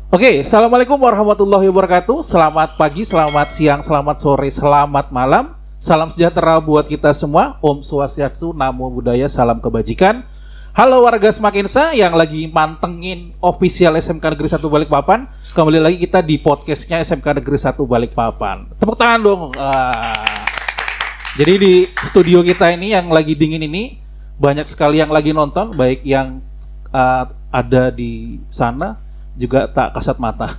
Oke, Assalamualaikum warahmatullahi wabarakatuh. Selamat pagi, selamat siang, selamat sore, selamat malam. Salam sejahtera buat kita semua. Om Swastiastu, Namo Buddhaya, salam kebajikan. Halo warga Semakinsa yang lagi mantengin official SMK Negeri 1 Balikpapan. Kembali lagi kita di podcastnya SMK Negeri 1 Balikpapan. Tepuk tangan dong. Jadi di studio kita ini yang lagi dingin ini banyak sekali yang lagi nonton, baik yang ada di sana juga tak kasat mata.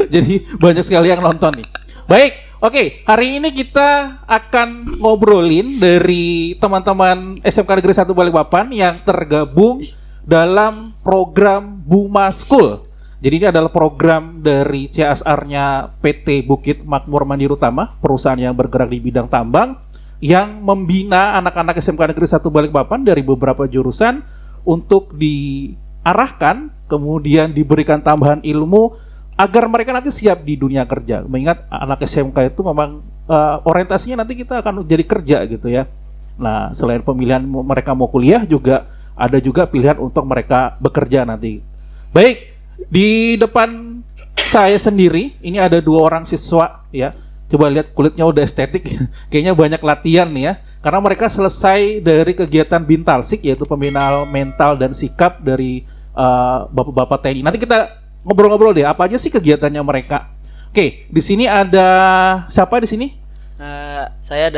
Jadi banyak sekali yang nonton nih. Baik, oke. Hari ini kita akan ngobrolin dari teman-teman SMK Negeri 1 Balikpapan yang tergabung dalam program Buma School. Jadi ini adalah program dari CSR-nya PT Bukit Makmur Mandiri Utama, perusahaan yang bergerak di bidang tambang, yang membina anak-anak SMK Negeri 1 Balikpapan dari beberapa jurusan untuk diarahkan, kemudian diberikan tambahan ilmu agar mereka nanti siap di dunia kerja. Mengingat anak SMK itu memang orientasinya nanti kita akan jadi kerja gitu ya. Nah, selain pemilihan mereka mau kuliah, juga ada juga pilihan untuk mereka bekerja nanti. Baik, di depan saya sendiri ini ada 2 orang siswa ya. Coba lihat kulitnya udah estetik, kayaknya banyak latihan nih ya. Karena mereka selesai dari kegiatan Bintalsik, yaitu pembinaan mental dan sikap dari bapak-bapak TNI. Nanti kita ngobrol-ngobrol deh, apa aja sih kegiatannya mereka. Oke, di sini ada siapa di sini? Saya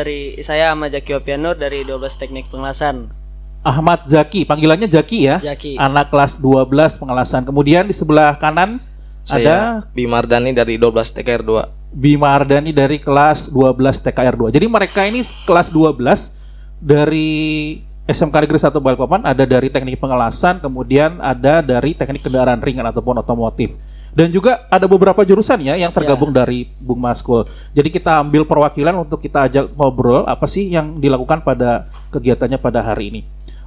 Ahmad Zaki Opianur dari 12 Teknik Pengelasan. Ahmad Zaki, panggilannya Zaki ya. Zaki. Anak kelas 12 pengelasan. Kemudian di sebelah kanan saya ada Bimardani dari 12 TKR 2. Bima Ardani dari kelas 12 TKR 2. Jadi mereka ini kelas 12 dari SMK Negeri 1 Balikpapan, ada dari teknik pengelasan, kemudian ada dari teknik kendaraan ringan ataupun otomotif. Dan juga ada beberapa jurusan ya yang tergabung dari Buma School. Jadi kita ambil perwakilan untuk kita ajak ngobrol apa sih yang dilakukan pada kegiatannya pada hari ini.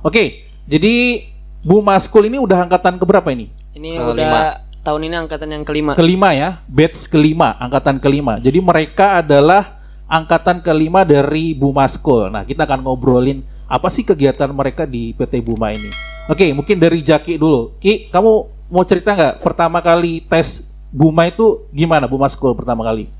Oke, jadi Buma School ini udah angkatan keberapa ini? Ini udah tahun ini angkatan yang kelima. Kelima ya, batch kelima, angkatan kelima. Jadi mereka adalah angkatan kelima dari Buma School. Nah, kita akan ngobrolin apa sih kegiatan mereka di PT Buma ini. Oke, mungkin dari Jaki dulu. Ki, kamu mau cerita nggak pertama kali tes Buma itu gimana, Buma School pertama kali?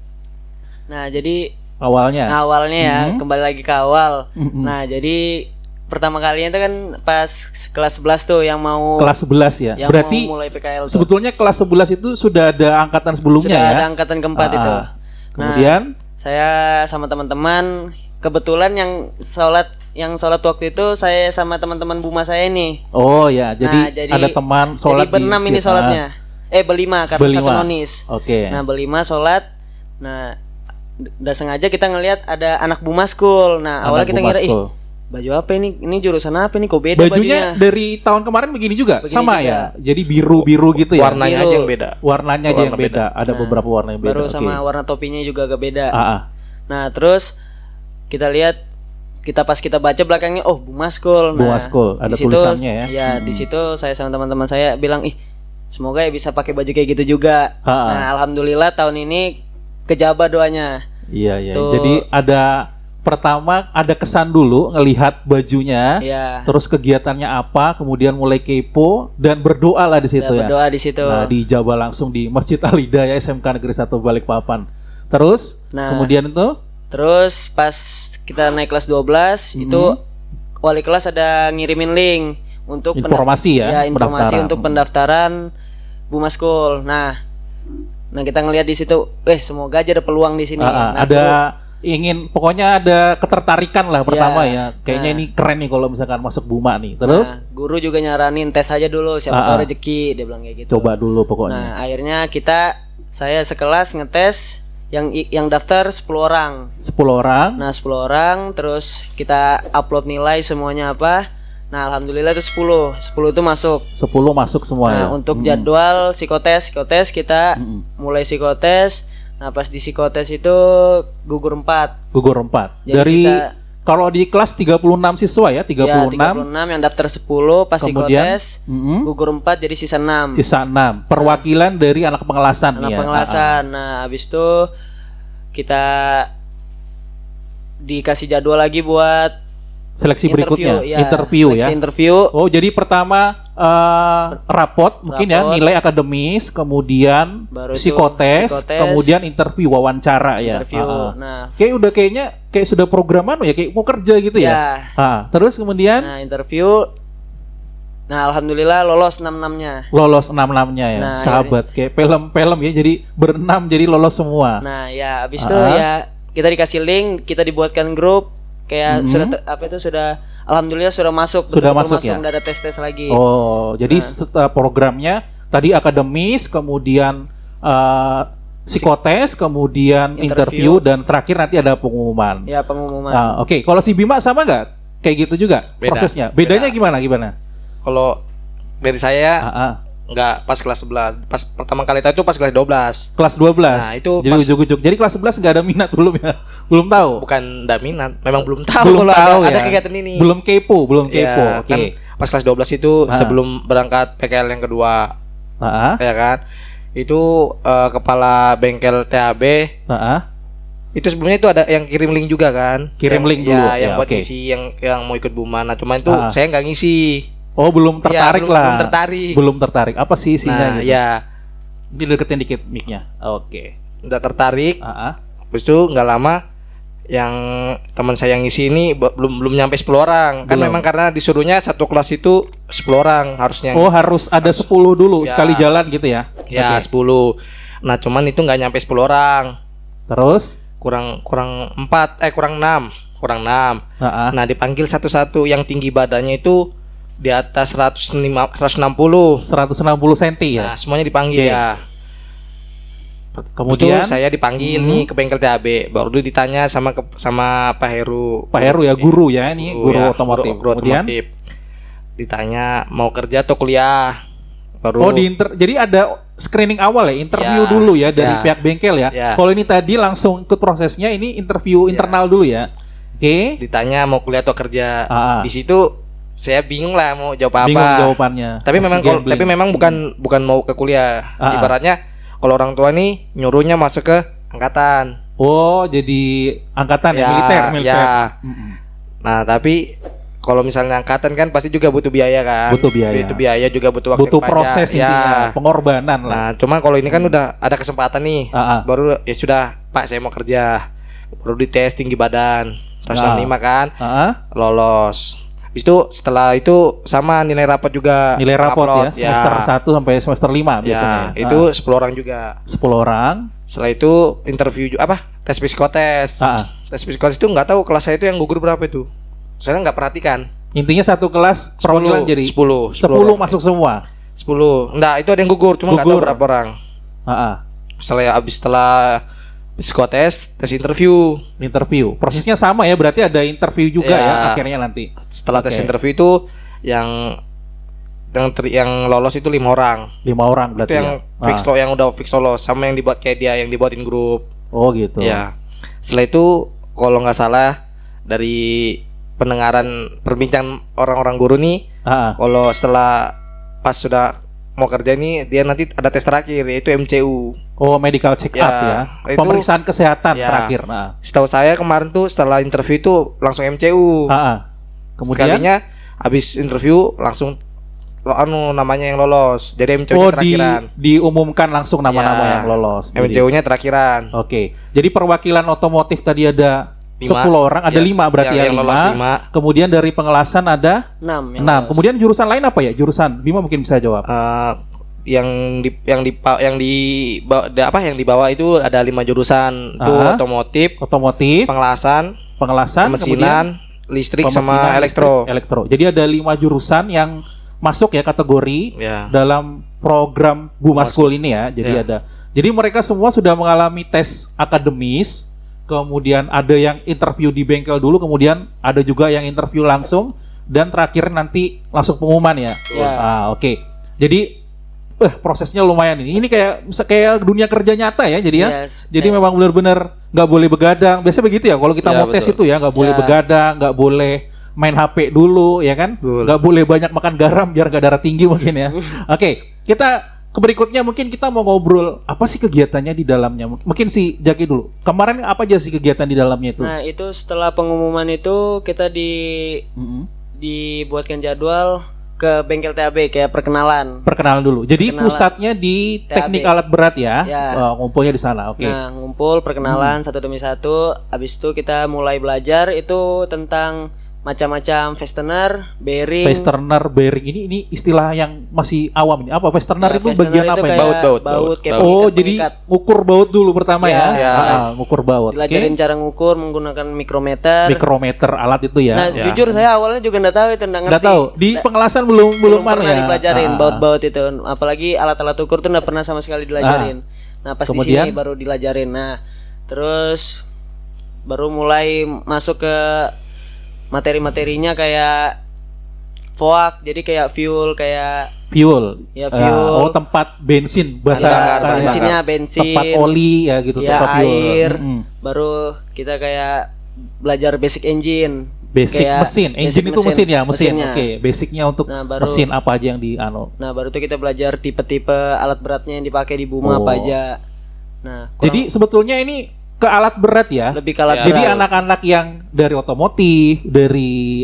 Nah, jadi Awalnya ya, kembali lagi ke awal. Nah, jadi pertama kalinya itu kan pas kelas 11 tuh yang mau kelas 11 ya. Yang berarti mau mulai PKL tuh. Sebetulnya kelas 11 itu sudah ada angkatan sebelumnya sudah ya. Ada angkatan keempat itu. Kemudian saya sama teman-teman kebetulan yang sholat waktu itu saya sama teman-teman Buma saya ini. Oh ya, jadi ada teman sholat. Jadi berenam ini sholatnya. Berlima karena satu nonis. Oke. Nah, berlima sholat. Nah, udah sengaja kita ngelihat ada anak Buma School. Nah, awalnya kita ngira baju apa ini? Ini jurusan apa ini? Kok beda bajunya? Dari tahun kemarin begini juga? Sama juga. Ya? Jadi biru-biru gitu ya? Warnanya aja yang beda. Warnanya aja yang beda. Ada beberapa warna yang beda. Baru sama warna topinya juga agak beda. Nah, terus kita lihat, pas kita baca belakangnya, oh Buma School. Buma School, ada tulisannya ya? Ya, di situ saya sama teman-teman saya bilang, semoga ya bisa pakai baju kayak gitu juga. Nah, alhamdulillah tahun ini kejaba doanya. Iya. Jadi pertama ada kesan dulu ngelihat bajunya, terus kegiatannya apa, kemudian mulai kepo dan berdoa lah di situ ya. Berdoa di situ. Nah, dijabah langsung di Masjid Al Hidayah SMK Negeri 1 Balikpapan. Terus, kemudian itu? Terus pas kita naik kelas 12 itu wali kelas ada ngirimin link untuk informasi informasi untuk pendaftaran Buma School. Nah kita ngelihat di situ, semoga aja ada peluang di sini. Pokoknya ada ketertarikan lah pertama ya. Kayaknya ini keren nih kalau misalkan masuk Buma nih. Terus guru juga nyaranin tes aja dulu, siapa tahu rezeki, dia bilang kayak gitu. Coba dulu pokoknya. Nah, akhirnya saya sekelas ngetes yang daftar 10 orang. 10 orang. Nah, 10 orang terus kita upload nilai semuanya apa. Nah, alhamdulillah itu 10 itu masuk. 10 masuk semua ya. Untuk jadwal psikotes kita mulai psikotes. Nah, pas di psikotes itu gugur 4. Jadi dari kalau di kelas 36 siswa ya, 36. Ya, 36 yang daftar 10 pas psikotes. Gugur 4 jadi sisa 6. Perwakilan dari anak pengelasan ya. Nah, habis itu kita dikasih jadwal lagi buat Seleksi berikutnya, ya, interview ya. Interview. Oh, jadi pertama rapot mungkin ya, nilai akademis, kemudian baru psikotes, kemudian interview, wawancara ya. Interview. Nah, kayaknya sudah programan ya, kayak mau kerja gitu ya. Terus kemudian interview. Nah, alhamdulillah lolos 6-6-nya. Lolos 6-6-nya ya. Nah, sahabat kayak film-film ya, jadi berenam jadi lolos semua. Nah, ya habis itu ya kita dikasih link, kita dibuatkan grup kayak sudah alhamdulillah sudah masuk, sudah masuk ya. Udah ada tes lagi. Oh, jadi setelah programnya tadi akademis, kemudian psikotes, kemudian interview dan terakhir nanti ada pengumuman. Ya, pengumuman. Oke. Kalau si Bima sama nggak? Kayak gitu juga prosesnya. Bedanya gimana? Kalau dari saya nggak pas kelas 11. Pas pertama kali itu pas kelas 12. Kelas 12. Nah, itu jadi ujuk-ujuk. Jadi kelas 11 nggak ada minat belum ya? Belum tahu. Bukan nggak minat, memang belum tahu kalau ada kegiatan ini. Belum kepo. Ya, Oke. Kan pas kelas 12 itu sebelum berangkat PKL yang kedua. Ya kan? Itu kepala bengkel TAB. Itu sebelumnya itu ada yang kirim link juga kan? Kirim link dulu. Yang buat ngisi yang mau ikut Buma. Nah, cuman itu saya nggak ngisi. Oh, belum tertarik lah. Belum tertarik. Apa sih isinya gitu? Ya. Dideketin dikit mic-nya. Oke. Udah tertarik. Habis itu nggak lama yang teman saya yang ngisi ini belum nyampe 10 orang. Kan memang karena disuruhnya satu kelas itu 10 orang harusnya. Oh, harus ada 10 dulu sekali jalan gitu ya. Ya, 10. Nah, cuman itu nggak nyampe 10 orang. Terus kurang 6. Nah, dipanggil satu-satu. Yang tinggi badannya itu di atas 160 cm ya. Nah, semuanya dipanggil ya. Kemudian saya dipanggil nih ke bengkel TAB. Baru ditanya sama Pak Heru. Pak Heru ya, guru ya, ini guru otomotif. Kemudian ditanya mau kerja atau kuliah. Baru jadi ada screening awal ya, interview dulu ya dari pihak bengkel ya. Kalau ini tadi langsung ikut prosesnya, ini interview internal dulu ya. Oke. Ditanya mau kuliah atau kerja. Di situ saya bingung lah mau jawab apa. Bingung jawabannya. Tapi memang bukan mau ke kuliah. Ibaratnya kalau orang tua nih nyuruhnya masuk ke angkatan. Oh, jadi angkatan ya, militer. Ya. Nah, tapi kalau misalnya angkatan kan pasti juga butuh biaya kan. Butuh biaya juga butuh waktu. Butuh proses intinya, pengorbanan lah. Nah, cuma kalau ini kan udah ada kesempatan nih. Baru ya sudah, Pak, saya mau kerja. Baru dites tinggi badan. Tes 65 kan. Lolos. Itu setelah itu sama nilai rapot juga. Nilai rapot ya, semester 1 sampai semester 5 biasanya. Itu 10 orang juga. 10 orang. Setelah itu interview tes psikotes. Tes psikotes itu nggak tahu kelas saya itu yang gugur berapa itu. Saya nggak perhatikan. Intinya satu kelas perwakilan jadi 10 masuk semua. 10. Enggak, itu ada yang gugur, cuma nggak tahu berapa orang. Setelah psikotes, tes interview. Prosesnya sama ya, berarti ada interview juga ya akhirnya nanti. Setelah tes interview itu yang lolos itu 5 orang. 5 orang berarti. Itu yang yang udah fix lolos, sama yang dibuat kayak dia yang dibuatin grup. Oh gitu. Ya. Setelah itu kalau nggak salah dari pendengaran perbincangan orang-orang guru nih, kalau setelah pas sudah mau kerja nih, dia nanti ada tes terakhir yaitu MCU. Oh, medical check up ya. Pemeriksaan kesehatan terakhir. Setahu saya kemarin tuh setelah interview itu langsung MCU. Kemudian sekalinya habis interview langsung namanya yang lolos. Jadi MCU-nya terakhiran. Diumumkan langsung nama-nama yang lolos. MCU-nya terakhiran. Oke. Jadi perwakilan otomotif tadi ada 10 orang, ada 5 berarti yang lolos 5. Kemudian dari pengelasan ada 6. Kemudian jurusan lain apa ya? Jurusan Bima mungkin bisa jawab. Yang dibawa itu ada 5 jurusan. Itu otomotif, pengelasan, mesinan, listrik sama elektro. Jadi ada 5 jurusan yang masuk ya kategori dalam program Bumaskul ini ya. Jadi mereka semua sudah mengalami tes akademis, kemudian ada yang interview di bengkel dulu, kemudian ada juga yang interview langsung, dan terakhir nanti langsung pengumuman ya. Oke. Jadi prosesnya lumayan ini. Ini kayak dunia kerja nyata ya, jadi ya. Jadi memang benar-benar nggak boleh begadang. Biasanya begitu ya kalau kita mau tes itu ya, nggak boleh begadang, nggak boleh main HP dulu ya kan, nggak boleh banyak makan garam biar nggak darah tinggi mungkin ya. Oke, kita berikutnya mungkin kita mau ngobrol apa sih kegiatannya di dalamnya. Mungkin si Jaki dulu. Kemarin apa aja sih kegiatan di dalamnya itu? Nah, itu setelah pengumuman itu kita dibuatkan jadwal ke bengkel TAB kayak perkenalan. Perkenalan dulu. Jadi pusatnya di TAB. Teknik alat berat ya. Ngumpulnya di sana. Oke. Nah, ngumpul perkenalan satu demi satu. Habis itu kita mulai belajar itu tentang macam-macam fastener, bearing. Fastener, bearing ini istilah yang masih awam ini. Apa fastener itu bagian apa ya? Baut. Jadi ngukur baut dulu pertama ya. Ngukur baut. Belajarin cara ngukur menggunakan mikrometer. Mikrometer alat itu ya. Nah, jujur saya awalnya juga enggak tahu itu, enggak ngerti. Enggak tahu. Di pengelasan belum pernah dipelajarin baut-baut itu. Apalagi alat-alat ukur tuh enggak pernah sama sekali dilajarin. Nah, pas di sini baru dilajarin. Nah, terus baru mulai masuk ke materi-materinya kayak FOAK, jadi kayak fuel. Ya, fuel. Tempat bensin, bensinnya bensin. Tempat oli ya gitu, ya, tempat air. Baru kita kayak belajar basic engine. Basic kayak mesin, engine itu mesin ya, mesin. Oke, basicnya untuk mesin apa aja yang Nah, baru itu kita belajar tipe-tipe alat beratnya yang dipakai di Buma apa aja. Nah, jadi sebetulnya ini ke alat berat ya. Lebih ke alat berat. Jadi anak-anak yang dari otomotif, dari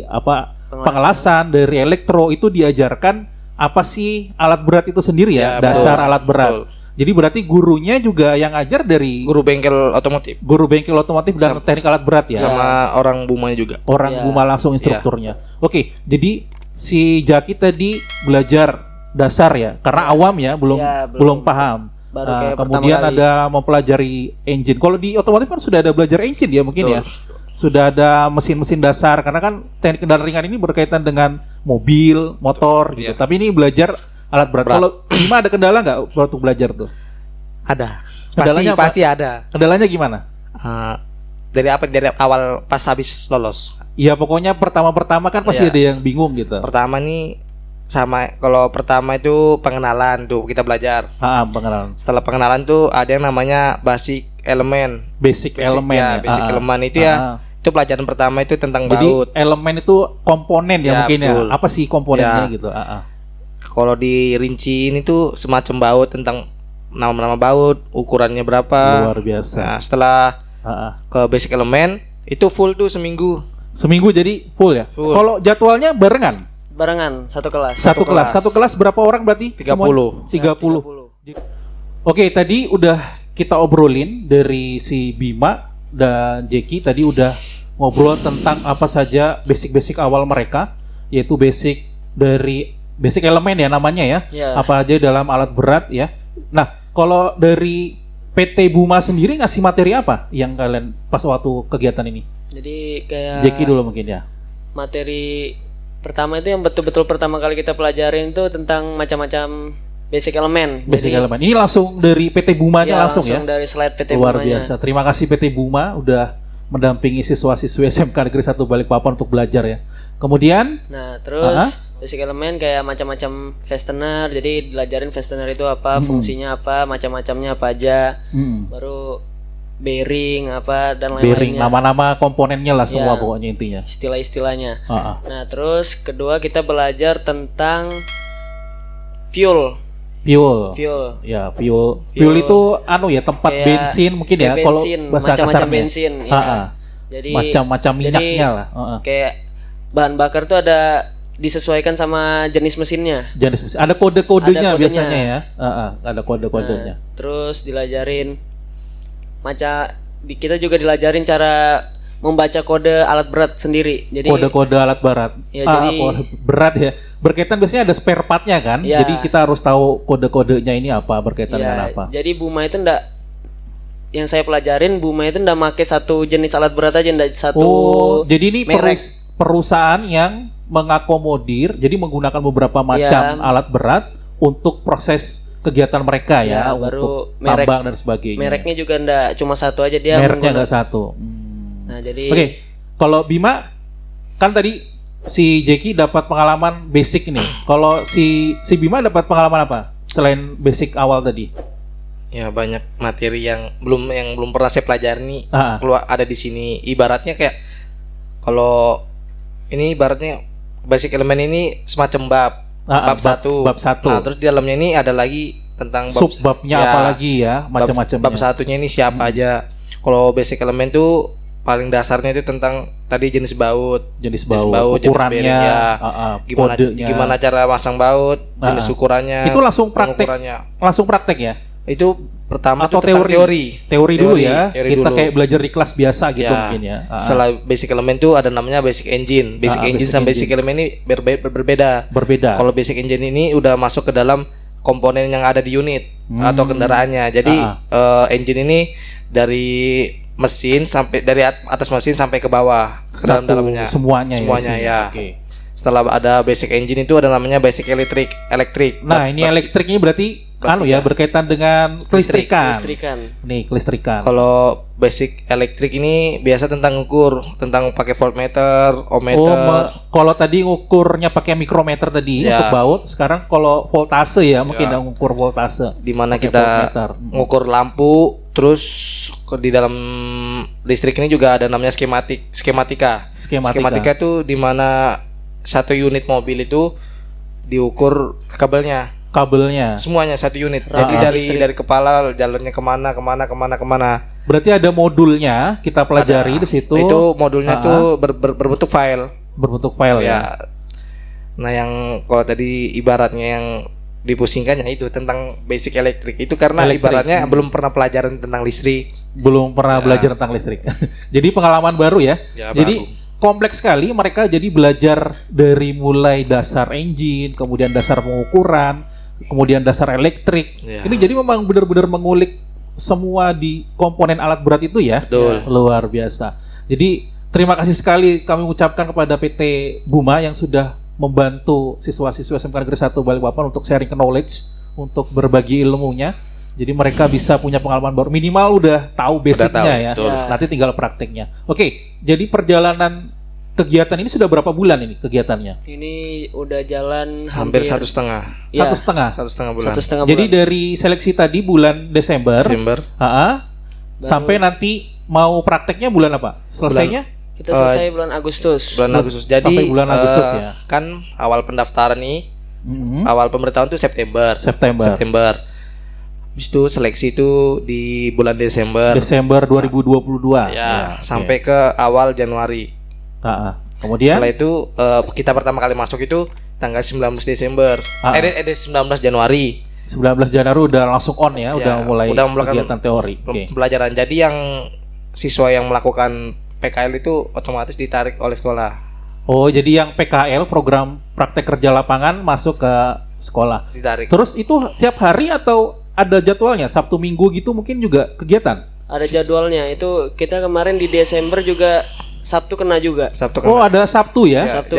pengelasan, dari elektro itu diajarkan apa sih alat berat itu sendiri ya, dasar alat berat. Betul. Jadi berarti gurunya juga yang ngajar dari guru bengkel otomotif dan teknik alat berat ya. Sama orang Bumanya juga. Orang Buma langsung instrukturnya. Oke, jadi si Jaki tadi belajar dasar ya, karena awam ya, belum paham. Kemudian ada mempelajari engine. Kalau di otomotif kan sudah ada belajar engine ya mungkin ya. Sudah ada mesin-mesin dasar karena kan teknik kendaraan ringan ini berkaitan dengan mobil, motor gitu. Tapi ini belajar alat berat. Kalau Bima ada kendala nggak waktu belajar tuh? Ada. Kendalanya pasti ada. Kendalanya gimana? Dari awal pas habis lolos. Iya pokoknya pertama kan pasti ada yang bingung gitu. Pertama nih kalau pertama itu pengenalan tuh kita belajar. Pengenalan. Setelah pengenalan tuh ada yang namanya basic elemen. Basic elemen itu itu pelajaran pertama itu tentang Jadi, baut. Elemen itu komponen ya mungkin betul. Apa sih komponennya gitu? Kalau dirinciin itu semacam baut, tentang nama-nama baut, ukurannya berapa. Luar biasa. Nah, setelah ke basic elemen itu full tuh seminggu. Seminggu jadi full ya. Kalau jadwalnya barengan? Satu kelas. Satu kelas berapa orang berarti? 30. 30. Oke, tadi udah kita obrolin dari si Bima dan Jeki tadi udah ngobrol tentang apa saja basic-basic awal mereka, yaitu basic elemen ya namanya ya. Apa aja dalam alat berat ya. Nah, kalau dari PT Buma sendiri ngasih materi apa yang kalian pas waktu kegiatan ini? Jadi kayak Jeki dulu mungkin ya. Materi pertama itu yang betul-betul pertama kali kita pelajarin itu tentang macam-macam basic elemen. Elemen. Ini langsung dari PT Bumanya langsung ya. Dari slide PT Bumanya. Luar biasa. Terima kasih PT Buma udah mendampingi siswa-siswi SMK Negeri 1 Balikpapan untuk belajar ya. Kemudian terus basic elemen kayak macam-macam fastener. Jadi diajarin fastener itu apa, fungsinya apa, macam-macamnya apa aja. Baru bearing apa dan lain-lainnya. Bearing, nama-nama komponennya lah semua pokoknya intinya. Istilah-istilahnya. Nah, terus kedua kita belajar tentang fuel. Ya, fuel itu tempat kayak bensin mungkin ya kalau bahasa kasarnya. Bensin. Jadi macam-macam minyaknya lah. Kayak bahan bakar tuh ada disesuaikan sama jenis mesinnya. Ada kode-kodenya biasanya ya. Ada kode-kodenya. Terus dilajarin kita juga dilajarin cara membaca kode alat berat sendiri. Jadi kode-kode alat berat. Kode berat ya. Berkaitan biasanya ada spare part-nya kan. Jadi kita harus tahu kode-kodenya ini apa, berkaitan dengan apa. Jadi Buma itu yang saya pelajarin Buma itu enggak pakai satu jenis alat berat aja, enggak satu. Jadi ini perusahaan yang mengakomodir, jadi menggunakan beberapa macam alat berat untuk proses kegiatan mereka untuk tambang dan sebagainya. Mereknya juga enggak cuma satu aja dia. Mereknya enggak satu. Nah, jadi kalau Bima kan tadi si Jeki dapat pengalaman basic nih. Kalau si Bima dapat pengalaman apa selain basic awal tadi? Ya banyak materi yang belum pernah saya pelajari nih. Keluar ada di sini. Ibaratnya kayak kalau ini ibaratnya basic elemen ini semacam bab 1. Bab 1. Nah, terus di dalamnya ini ada lagi tentang subbabnya apalagi ya, macam-macamnya. Bab satunya ini siapa aja. Kalau basic element tuh paling dasarnya itu tentang tadi jenis baut, ukurannya, gimana cara masang baut, jenis ukurannya. Itu langsung praktek ya. Itu pertama atau teori dulu ya. Kita kayak belajar di kelas biasa gitu mungkin ya. Setelah basic element itu ada namanya basic engine. Basic engine sama basic element ini berbeda. Kalau basic engine ini udah masuk ke dalam komponen yang ada di unit atau kendaraannya. Jadi engine ini dari mesin dari atas mesin sampai ke bawah ke dalamnya semuanya ya. Okay. Setelah ada basic engine itu ada namanya basic elektrik. Nah, ini elektrik ini berarti berkaitan dengan kelistrikan. Nih, kelistrikan. Kalau basic elektrik ini biasa tentang ukur, tentang pakai voltmeter, ohmmeter. Kalau tadi ngukurnya pakai mikrometer tadi untuk baut, sekarang kalau voltase ya, mungkin ngukur voltase. Di mana kita ngukur lampu, terus di dalam listrik ini juga ada namanya skematika itu di mana satu unit mobil itu diukur kabelnya semuanya satu unit. Jadi dari kepala jalannya kemana. Berarti ada modulnya kita pelajari di situ. Itu modulnya tuh berbentuk file. Ya. Nah, yang kalau tadi ibaratnya yang dipusingkannya itu tentang basic elektrik itu karena ibaratnya belum pernah pelajaran tentang listrik. Belajar tentang listrik. Jadi pengalaman baru ya. Jadi kompleks sekali, mereka jadi belajar dari mulai dasar engine, kemudian dasar pengukuran, kemudian dasar elektrik. Ini jadi memang benar-benar mengulik semua di komponen alat berat itu ya. Betul. Luar biasa. Jadi terima kasih sekali kami ucapkan kepada PT Buma yang sudah membantu siswa-siswa SMK Negeri 1 Balikpapan untuk sharing knowledge, untuk berbagi ilmunya. Jadi mereka bisa punya pengalaman baru, minimal udah tahu basicnya ya. Nanti tinggal prakteknya. Oke, jadi perjalanan kegiatan ini sudah berapa bulan ini kegiatannya? Ini udah jalan hampir 1,5. Ya, 1,5 bulan. Jadi dari seleksi tadi bulan Desember. Sampai nanti mau prakteknya bulan apa? Selesainya? Kita selesai bulan Agustus. Jadi sampai bulan Agustus ya. Kan awal pendaftaran nih, awal pemberitahuan itu September. Habis itu seleksi itu di bulan Desember 2022. Sampai ke awal Januari. Kemudian setelah itu kita pertama kali masuk itu tanggal 19 Desember. 19 Januari. 19 Januari udah langsung on ya, udah mulai kegiatan teori. Pembelajaran. Jadi yang siswa yang melakukan PKL itu otomatis ditarik oleh sekolah. Oh, jadi yang PKL program praktek kerja lapangan masuk ke sekolah. Ditarik. Terus itu setiap hari atau ada jadwalnya? Sabtu Minggu gitu mungkin juga kegiatan? Ada jadwalnya. Itu kita kemarin di Desember juga Sabtu kena juga. Oh, ada Sabtu ya? Sabtu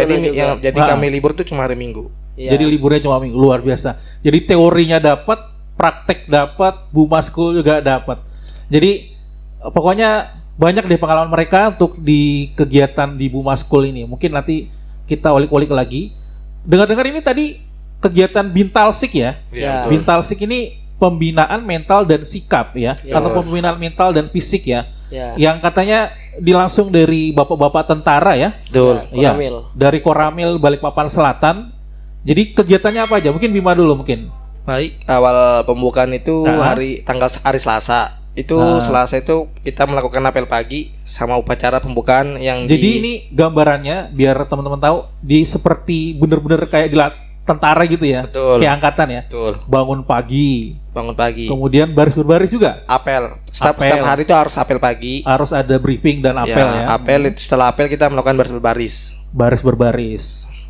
jadi kami libur tuh cuma hari Minggu. Jadi liburnya cuma Minggu, luar biasa. Jadi teorinya dapat, praktek dapat, Buma School juga dapat. Jadi pokoknya banyak deh pengalaman mereka untuk di kegiatan di Buma School ini. Mungkin nanti kita ulik-ulik lagi. Dengar-dengar ini tadi kegiatan Bintalsik ya. Bintalsik ini pembinaan mental dan sikap ya. Atau pembinaan mental dan fisik ya. Yang katanya dilangsung dari bapak-bapak tentara ya. Betul. Dari Koramil Balikpapan Selatan. Jadi kegiatannya apa aja? Mungkin Bima dulu mungkin. Baik, awal pembukaan itu hari Selasa. Itu Selasa itu kita melakukan apel pagi sama upacara pembukaan yang jadi ini gambarannya biar teman-teman tahu seperti bener-bener kayak di tentara gitu ya. Betul. Kayak angkatan ya. Betul. Bangun pagi. Kemudian baris berbaris juga. Apel. Setiap hari itu harus apel pagi. Harus ada briefing dan apel ya. Setelah apel kita melakukan baris berbaris. Baris berbaris.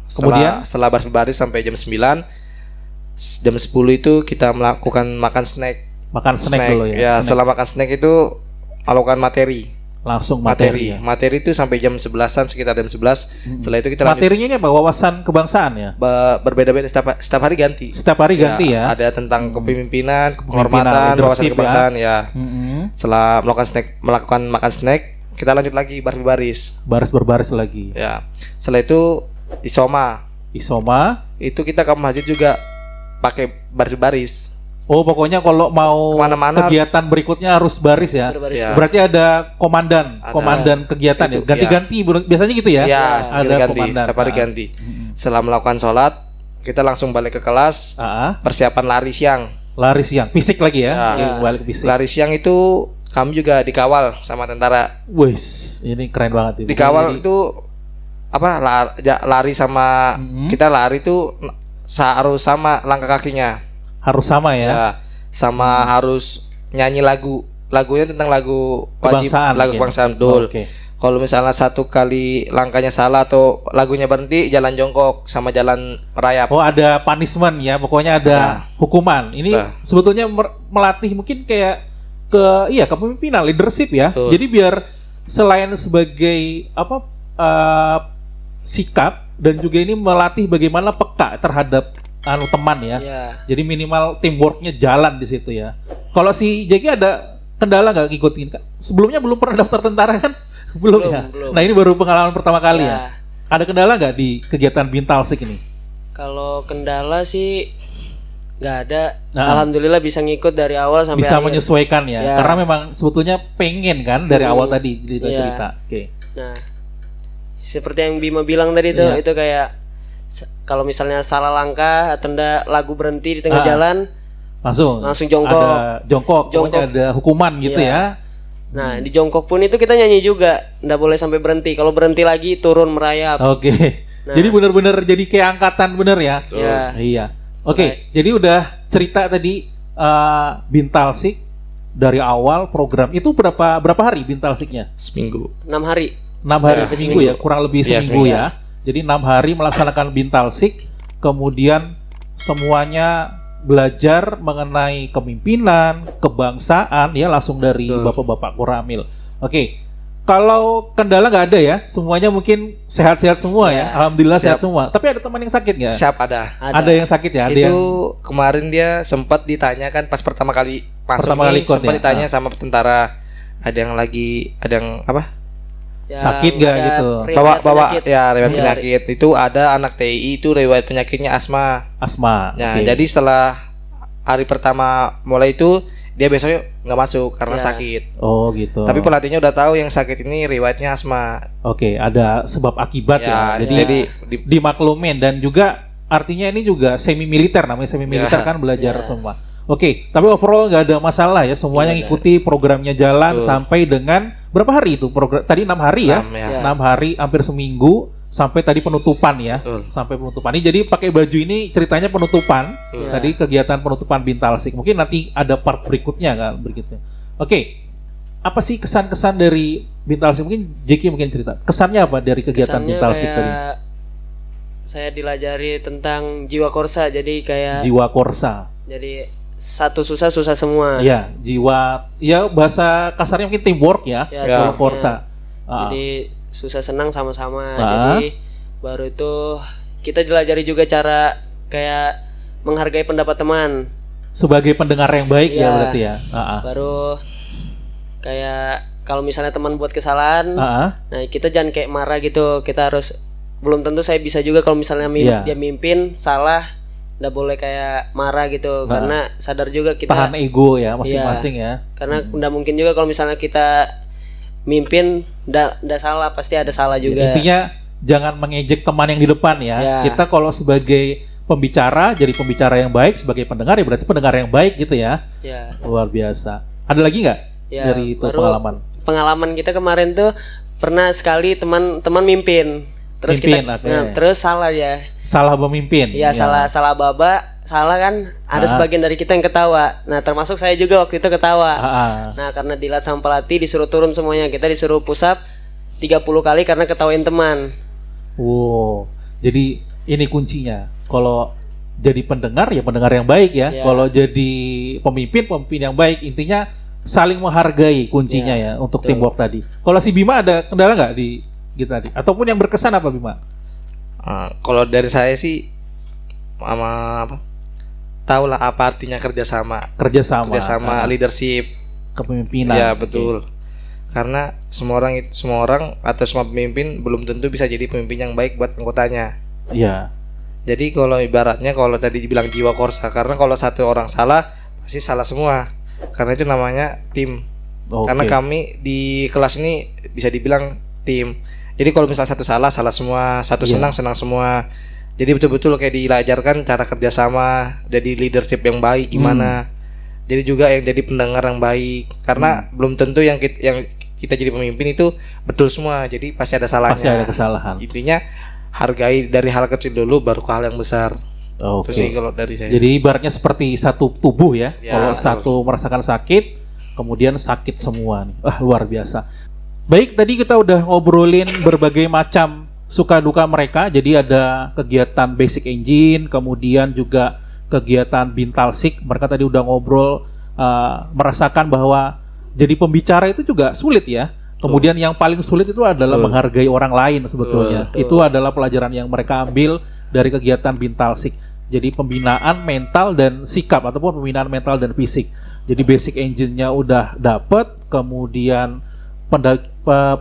Kemudian setelah baris berbaris sampai jam 9. Jam 10 itu kita melakukan makan snack dulu ya. Setelah makan snack itu melakukan materi. Langsung materi ya. Materi itu sampai jam 11-an, sekitar jam 11. Setelah itu kita materinya ini apa? Wawasan kebangsaan ya? Berbeda-beda setiap hari ganti. Setiap hari ganti ya. Ada tentang kepemimpinan, penghormatan, wawasan kebangsaan ya. Setelah melakukan makan snack, kita lanjut lagi baris berbaris lagi. Ya. Setelah itu isoma itu kita ke masjid juga pakai baris-baris. Oh, pokoknya kalau mau kemana-mana kegiatan berikutnya harus baris ya. Berarti ada komandan kegiatan ya. Ganti-ganti biasanya gitu ya. Ada komandan. Setiap hari ganti. Setelah melakukan sholat, kita langsung balik ke kelas. Persiapan lari siang. Lari siang, fisik lagi ya. Ya. Balik ke fisik. Lari siang itu kami juga dikawal sama tentara. Wis, ini keren banget ini. Dikawal itu apa? Lari sama kita lari itu harus sama langkah kakinya. Harus sama ya. Ya, sama harus nyanyi lagunya tentang lagu wajib, kebangsaan, lagu kebangsaan betul. Oke. Kalau misalnya satu kali langkahnya salah atau lagunya berhenti, jalan jongkok sama jalan merayap. Oh, ada punishment ya, pokoknya ada hukuman. Ini sebetulnya melatih mungkin kayak kepemimpinan, leadership ya. Betul. Jadi biar selain sebagai sikap dan juga ini melatih bagaimana peka terhadap teman ya. Jadi minimal teamworknya jalan di situ ya. Kalau si Jeki ada kendala nggak ngikutin? Sebelumnya belum pernah daftar tentara kan? Belum ya. Nah ini baru pengalaman pertama kali ya. Ada kendala nggak di kegiatan Bintalsik ini? Kalau kendala sih nggak ada. Alhamdulillah bisa ngikut dari awal sampai bisa akhir. Menyesuaikan ya. Karena memang sebetulnya pengen kan dari awal tadi cerita. Oke. Nah seperti yang Bima bilang tadi tuh itu kayak kalau misalnya salah langkah atau lagu berhenti di tengah jalan langsung jongkok. Ada jongkok. Pokoknya ada hukuman gitu ya. Nah di jongkok pun itu kita nyanyi juga, nggak boleh sampai berhenti. Kalau berhenti lagi turun merayap. Oke. Jadi benar-benar jadi kayak angkatan bener ya. Iya. Oke. Jadi udah cerita tadi Bintalsik dari awal program itu berapa hari Bintalsiknya? Seminggu. 6 hari. 6 hari seminggu ya, kurang lebih seminggu ya. Jadi 6 hari melaksanakan Bintalsik, kemudian semuanya belajar mengenai kepemimpinan, kebangsaan ya langsung dari bapak-bapak Koramil. Oke, kalau kendala nggak ada ya, semuanya mungkin sehat-sehat semua ya. Alhamdulillah sehat semua. Tapi ada teman yang sakit nggak? Siap ada. Ada yang sakit ya? Ada itu yang... kemarin dia sempat ditanyakan pas pertama kali masuk sempat ditanya sama tentara, ada yang apa? Sakit gak gitu? Bawa ya riwayat penyakit. Itu ada anak TI itu riwayat penyakitnya asma. Nah, jadi setelah hari pertama mulai itu dia besoknya nggak masuk karena sakit. Oh gitu. Tapi pelatihnya udah tahu yang sakit ini riwayatnya asma. Oke, ada sebab akibat ya. Jadi dimaklumin dan juga artinya ini juga semi militer, namanya semi militer kan belajar semua. Oke, tapi overall nggak ada masalah ya, semuanya ngikuti programnya jalan sampai dengan berapa hari itu program? Tadi 6 hari ya, 6 hari hampir seminggu sampai tadi penutupan ya, sampai penutupan. Ini jadi pakai baju ini ceritanya penutupan, tadi kegiatan penutupan Bintalsik. Mungkin nanti ada part berikutnya kan, berikutnya. Oke, apa sih kesan-kesan dari Bintalsik? Mungkin Jeki mungkin cerita, kesannya apa dari kegiatan Bintalsik tadi? Saya dilajari tentang jiwa korsa, jadi kayak jiwa korsa. Jadi satu susah semua. Iya, jiwa, ya bahasa kasarnya mungkin teamwork ya, jiwa korsa. Jadi susah senang sama-sama. Jadi baru itu kita dilajari juga cara kayak menghargai pendapat teman. Sebagai pendengar yang baik ya berarti ya. Baru kayak kalau misalnya teman buat kesalahan, nah kita jangan kayak marah gitu. Kita harus, belum tentu saya bisa juga kalau misalnya dia mimpin salah. Nggak boleh kayak marah gitu, karena sadar juga kita tahan ego ya masing-masing ya. Karena nggak mungkin juga kalau misalnya kita mimpin nggak salah, pasti ada salah juga. Intinya jangan mengejek teman yang di depan ya. Kita kalau sebagai pembicara jadi pembicara yang baik, sebagai pendengar ya berarti pendengar yang baik gitu ya. Luar biasa. Ada lagi nggak dari itu pengalaman? Pengalaman kita kemarin tuh pernah sekali teman mimpin. Terus terus salah ya. Salah memimpin. Iya, salah baba, salah kan ada sebagian dari kita yang ketawa. Nah, termasuk saya juga waktu itu ketawa. Nah, karena dilihat sama pelatih disuruh turun semuanya. Kita disuruh push up 30 kali karena ketawain teman. Wow. Jadi ini kuncinya. Kalau jadi pendengar ya pendengar yang baik ya. Kalau jadi pemimpin yang baik. Intinya saling menghargai kuncinya ya untuk teamwork tadi. Kalau si Bima ada kendala nggak di gitu tadi, ataupun yang berkesan apa Bima? Kalau dari saya sih tahu lah apa artinya kerjasama, leadership, kepemimpinan. Ya betul. Karena semua orang atau semua pemimpin belum tentu bisa jadi pemimpin yang baik buat anggotanya. Iya. Jadi kalau ibaratnya kalau tadi dibilang jiwa korsa, karena kalau satu orang salah pasti salah semua. Karena itu namanya tim. Karena kami di kelas ini bisa dibilang tim. Jadi kalau misalnya satu salah semua, satu senang semua. Jadi betul-betul kayak diajarkan cara kerjasama, jadi leadership yang baik gimana. Jadi juga yang jadi pendengar yang baik. Karena belum tentu yang kita jadi pemimpin itu betul semua. Jadi pasti ada salahnya. Pasti ada kesalahan. Intinya hargai dari hal kecil dulu baru ke hal yang besar. Oke. Terus kalau dari saya. Jadi ibaratnya seperti satu tubuh ya. Kalau betul. satu merasakan sakit, kemudian sakit semua nih. Luar biasa. Baik, tadi kita udah ngobrolin berbagai macam suka duka mereka. Jadi ada kegiatan Basic Engine, kemudian juga kegiatan Bintalsik. Mereka tadi udah ngobrol, merasakan bahwa jadi pembicara itu juga sulit ya. Kemudian yang paling sulit itu adalah menghargai orang lain sebetulnya. Itu adalah pelajaran yang mereka ambil dari kegiatan Bintalsik. Jadi pembinaan mental dan sikap ataupun pembinaan mental dan fisik. Jadi Basic Engine-nya udah dapat, kemudian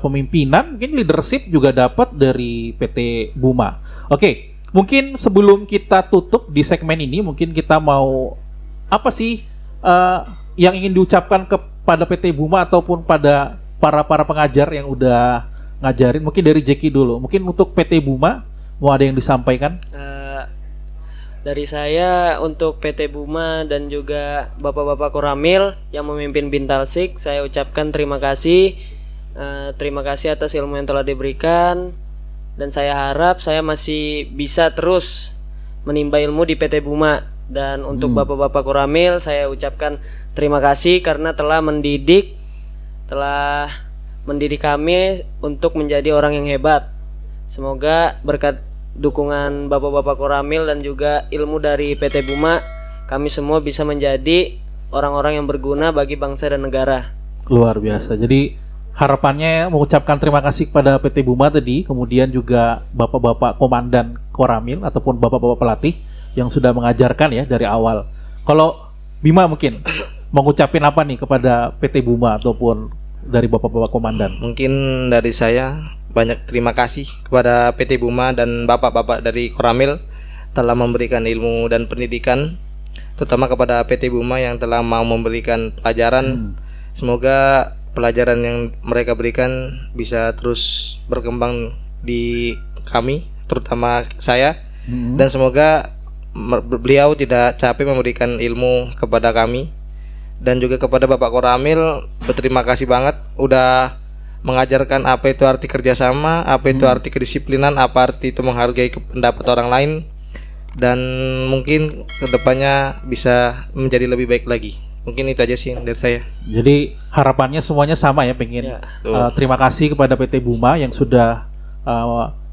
pemimpinan, mungkin leadership juga dapat dari PT Buma. Oke, mungkin sebelum kita tutup di segmen ini, mungkin kita mau apa sih yang ingin diucapkan kepada PT Buma ataupun pada para pengajar yang udah ngajarin? Mungkin dari Jeki dulu. Mungkin untuk PT Buma mau ada yang disampaikan? Dari saya untuk PT Buma dan juga Bapak-Bapak Koramil yang memimpin Bintalsik, saya ucapkan terima kasih. Terima kasih atas ilmu yang telah diberikan, dan saya harap saya masih bisa terus menimba ilmu di PT Buma. Dan untuk Bapak-Bapak Koramil, saya ucapkan terima kasih karena telah mendidik kami untuk menjadi orang yang hebat. Semoga berkat dukungan Bapak-Bapak Koramil dan juga ilmu dari PT Buma, kami semua bisa menjadi orang-orang yang berguna bagi bangsa dan negara. Luar biasa. Jadi harapannya mengucapkan terima kasih kepada PT Buma tadi, kemudian juga Bapak-Bapak Komandan Koramil ataupun Bapak-Bapak pelatih yang sudah mengajarkan ya dari awal. Kalau Bima mungkin mengucapin apa nih kepada PT Buma ataupun dari Bapak-Bapak Komandan? Mungkin dari saya banyak terima kasih kepada PT Buma dan Bapak-Bapak dari Koramil telah memberikan ilmu dan pendidikan, terutama kepada PT Buma yang telah mau memberikan pelajaran. Semoga pelajaran yang mereka berikan bisa terus berkembang di kami, terutama saya, dan semoga beliau tidak capek memberikan ilmu kepada kami. Dan juga kepada Bapak Koramil berterima kasih banget udah mengajarkan apa itu arti kerjasama, apa itu arti kedisiplinan, apa arti itu menghargai pendapat orang lain, dan mungkin kedepannya bisa menjadi lebih baik lagi. Mungkin itu aja sih dari saya. Jadi harapannya semuanya sama ya, pengen terima kasih kepada PT Buma yang sudah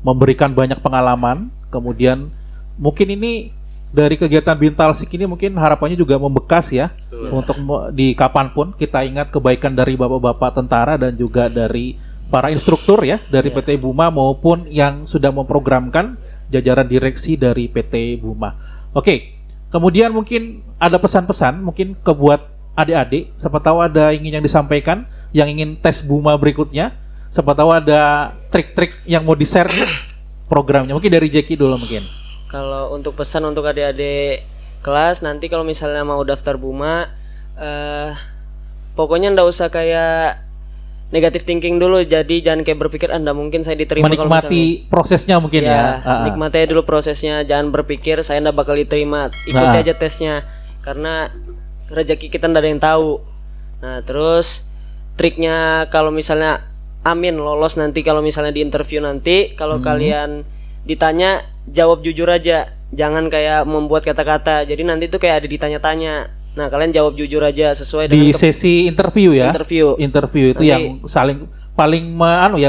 memberikan banyak pengalaman. Kemudian mungkin ini dari kegiatan Bintalsik ini mungkin harapannya juga membekas ya. Untuk di kapanpun kita ingat kebaikan dari bapak-bapak tentara dan juga dari para instruktur ya dari PT Buma maupun yang sudah memprogramkan jajaran direksi dari PT Buma. Oke, kemudian mungkin ada pesan-pesan mungkin ke buat adik-adik, siapa tahu ada ingin yang disampaikan yang ingin tes Buma berikutnya, siapa tahu ada trik-trik yang mau di-share programnya. Mungkin dari Jeki dulu mungkin. Kalau untuk pesan untuk adik-adik kelas, nanti kalau misalnya mau daftar Buma, pokoknya ndak usah kayak negative thinking dulu. Jadi jangan kayak berpikir ndak mungkin saya diterima. Menikmati prosesnya mungkin ya. Nikmati aja dulu prosesnya, jangan berpikir saya ndak bakal diterima. Ikuti aja tesnya, karena rezeki kita ndak ada yang tahu. Nah terus triknya kalau misalnya amin lolos nanti, kalau misalnya di interview nanti, kalau kalian ditanya jawab jujur aja, jangan kayak membuat kata-kata. Jadi nanti tuh kayak ada ditanya-tanya. Nah kalian jawab jujur aja sesuai dengan di sesi interview ya. Interview itu nanti, yang paling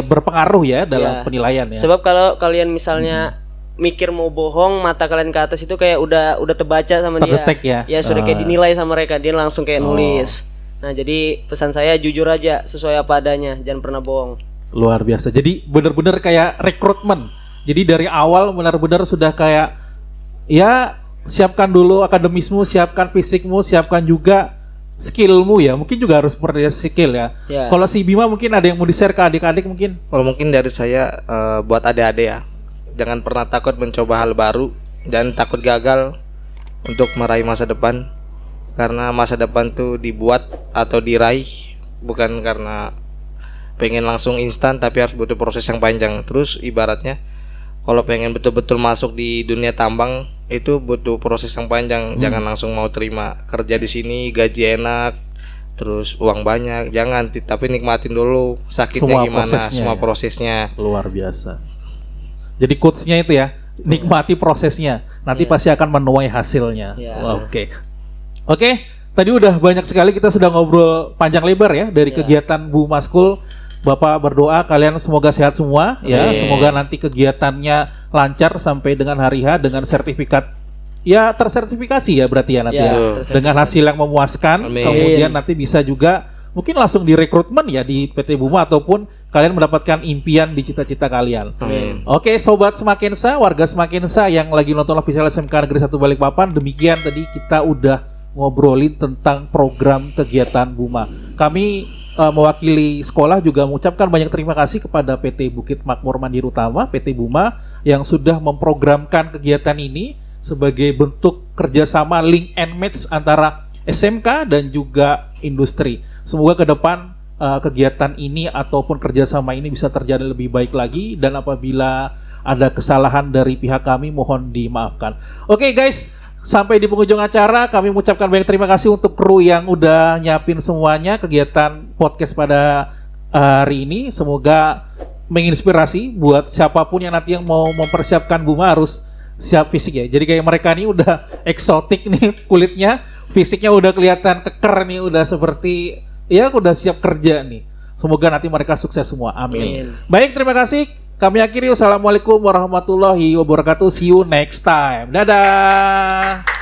berpengaruh ya dalam penilaian ya. Sebab kalau kalian misalnya mikir mau bohong, mata kalian ke atas itu kayak udah terbaca sama terdetek dia. Ya sudah kayak dinilai sama mereka, dia langsung kayak nulis. Nah jadi pesan saya jujur aja, sesuai apa adanya, jangan pernah bohong. Luar biasa. Jadi benar-benar kayak rekrutmen. Jadi dari awal benar-benar sudah kayak ya siapkan dulu akademismu, siapkan fisikmu, siapkan juga skillmu ya. Mungkin juga harus perdayakan skill ya. Kalau si Bima mungkin ada yang mau di-share ke adik-adik mungkin? Kalau mungkin dari saya buat adik-adik ya, jangan pernah takut mencoba hal baru, jangan takut gagal untuk meraih masa depan. Karena masa depan tuh dibuat atau diraih bukan karena pengen langsung instan, tapi harus butuh proses yang panjang. Terus ibaratnya kalau pengen betul-betul masuk di dunia tambang itu butuh proses yang panjang. Jangan langsung mau terima kerja di sini gaji enak terus uang banyak, jangan, tapi nikmatin dulu sakitnya semua gimana, prosesnya, semua prosesnya. Luar biasa. Jadi quotes-nya itu ya, nikmati prosesnya, nanti pasti akan menuai hasilnya. Oke. Tadi udah banyak sekali kita sudah ngobrol panjang lebar ya dari kegiatan Bu Maskul. Bapak berdoa kalian semoga sehat semua ya. Semoga nanti kegiatannya lancar sampai dengan hari H dengan sertifikat ya tersertifikasi ya berarti ya nanti ya. Dengan hasil yang memuaskan. Kemudian nanti bisa juga mungkin langsung direkrutmen ya di PT Buma ataupun kalian mendapatkan impian di cita-cita kalian. Oke, sobat Semakinsa, warga Semakinsa yang lagi nonton official SMK Negeri 1 Balikpapan, demikian tadi kita udah ngobrolin tentang program kegiatan Buma. Kami mewakili sekolah juga mengucapkan banyak terima kasih kepada PT Bukit Makmur Mandiri Utama, PT Buma yang sudah memprogramkan kegiatan ini sebagai bentuk kerjasama link and match antara SMK dan juga industri. Semoga ke depan kegiatan ini ataupun kerjasama ini bisa terjadi lebih baik lagi, dan apabila ada kesalahan dari pihak kami mohon dimaafkan. Oke guys, sampai di penghujung acara kami mengucapkan banyak terima kasih untuk kru yang udah nyiapin semuanya kegiatan podcast pada hari ini. Semoga menginspirasi buat siapapun yang nanti yang mau mempersiapkan Buma, harus siap fisik ya. Jadi kayak mereka nih udah eksotik nih kulitnya, fisiknya udah kelihatan keker nih, udah seperti ya udah siap kerja nih. Semoga nanti mereka sukses semua. Amin. Baik, terima kasih. Kami akhiri. Wassalamualaikum warahmatullahi wabarakatuh. See you next time. Dadah.